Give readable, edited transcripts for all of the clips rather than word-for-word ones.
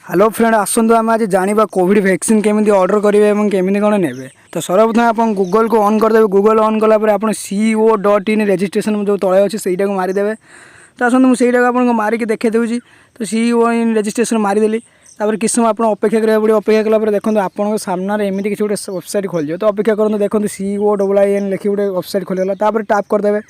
Hello friend आसतु आम आज जाना कोविड वैक्सीन केमी ऑर्डर करेंगे और केमी कौन ने तो सर्वप्रथम आप गूगल को ऑन करदे। गूगल ऑन कलापर आप CO.in रेजिस्ट्रेशन जो तले अच्छे से मारिदेवे। तो आसतु मुझे आपको मारिक देखा दूसरी तो CO.in रेजिस्ट्रेशन मारिदेली। तापर किस समय आप अपेक्षा करा पड़े। अपेक्षा कलापर देखो आपको सामने एमती किसी गोटे वेबसाइट खोल तो अपेक्षा करूँ देखो COIN लिखी गोटे वेबसाइट खोलीगला। टाप करदे।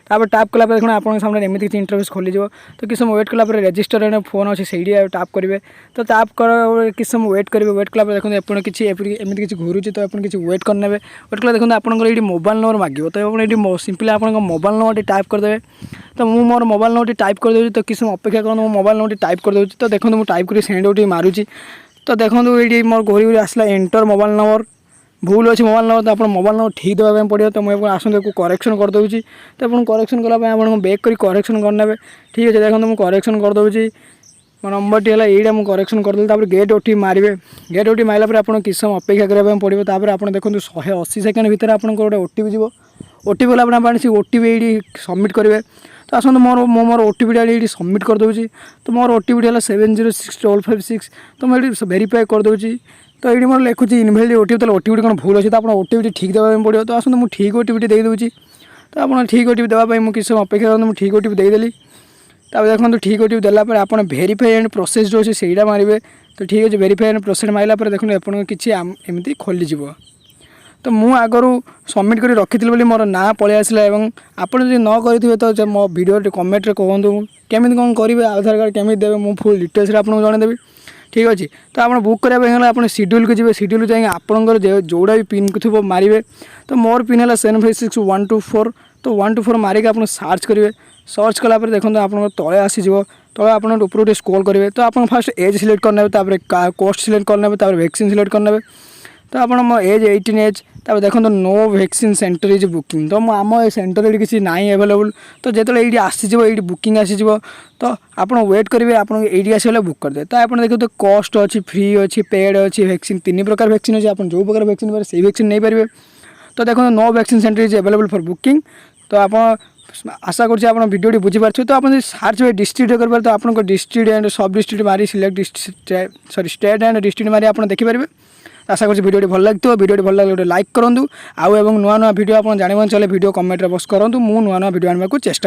तापर टाप कलापर देखो आप सामने एमती किसी इंटरफेस खोलीज। तो किस समय वेट कलापर रेजिस्टर फोन अच्छे से टाप करेंगे। तो टाप कर किस समय वेट करेंगे। वेट कलापर देखो आप किसी एमती किसी घूरुँ तो आप किसी वेट करने। वेट कला देखो आपंकर ये मोबाइल नंबर मांगे तो ये सिंपली आप मोबाइल नंबर टाइप करदे। तो मुझे मोर मोबाइल नंबर टाइप कर दूँ। तो किस समय अपेक्षा कर मोबाइल नंबर टाइप कर दूँ। तो देखो मुझे टाइप कर सेंड उठी मारूँ। तो देखो ये मोर घूरी घूरी आसला एंटर मोबाइल नंबर भूल अच्छे मोबाइल नंबर। तो आप मोबाइल नंबर ठीक देवाई पड़ो। तो मुझे आसते को करेक्शन कर दूँ। तो आप करेक्शन कलाप आप बैक कर करेक्शन करने। ठीक अच्छे देखो मुझे करेक्शन कर दूँ। मो नंबर टी है ये मुझे करेक्शन करदेली। तापर गेट ओटी मारे। गेट ओटी मारला आप किस समय अपेक्षा कराया पड़ो। तापर आप देखो 180 सेकेंड भितर आप गोटे OTP जीव। OTP गला आप OTP ये सबमिट करेंगे। तो आसतु मोर OTP ये सबमिट कर दूँ। तो मोर OTP है 706556। तो मुझे वेरीफाए कर दूँ। तो ये मोर लिखुच इनवैलिड OTP। तो OTP कौन भूल अच्छे तो आप OTP ठीक देवा पड़ो। तो आसतु मुझे ठीक OTP दे दूँ। तो आप ठीक OTP देवाई मुझे किस समय अपेक्षा कर मुझे ठीक OTP देदेली। तब देखो ठीक OTP देलापर आप भेरीफाई एंड प्रोसेस जो अच्छे से मारे। तो ठीक अच्छे वेरीफाई एंड प्रोसेस मारला देखो आप किसी एमती खोलीज। तो मुझे आगु सबमिट कर रखी बोली मोर ना पलि आसला। आप न करेंगे तो मो वीडियो कमेंट कहूँ केमी कौन करेंगे आधार कार्ड केमी देवे मुझे फुल डिटेल्स आपको जनईदेवी। ठीक अच्छे तो आप बुक कराया आप शेड्यूल को जी। शेड्यूल जाए आपंकर जोड़ा भी पिन थो मारे। तो मोर पिन है 756124। तो 124 मारिक आप सर्च करेंगे। सर्च कलापर देखो आप तले आसीज। तले आप ऊपर स्क्रॉल करेंगे। तो आप फास्ट एज सिलेक्ट करने। कोस्ट सिलेक्ट करने। वैक्सीन सिलेक्ट करने। तो आप एज 18 एज। तब देखो no vaccine centre is booking. तो आम सेंटर ये किसी ना एवेलेबल। तो जो ये आसीज ये बुकिंग आसीज। तो आप वेट करेंगे आप ये आसगले बुक करदे। तो आप देखो कॉस्ट अच्छी फ्री अच्छी पेड अच्छी वैक्सीन 3 प्रकार वैक्सीन अच्छी। आप जो प्रकार वैक्सीन पारे से वैक्सीन नहीं पारे। तो देखो no vaccine centre is available for booking. तो आप आशा कर वीडियो बुझीपारे। तो आप सार्च डिस्ट्रिक्ट करेंगे। तो आप डिस्ट्रिक्ट एंड सब डिस्ट्रिक्ट मारी select district sorry state and district मारी आप देखिपारे। आशा कर वीडियो भल लगे। वीडियो भल लगे लाइक करूँ। आउ नुआ नुआ वीडियो आप जानवा चले वीडियो कमेंट बॉक्स करूँ। मु नुआ नुआ वीडियो आने को चेष्टा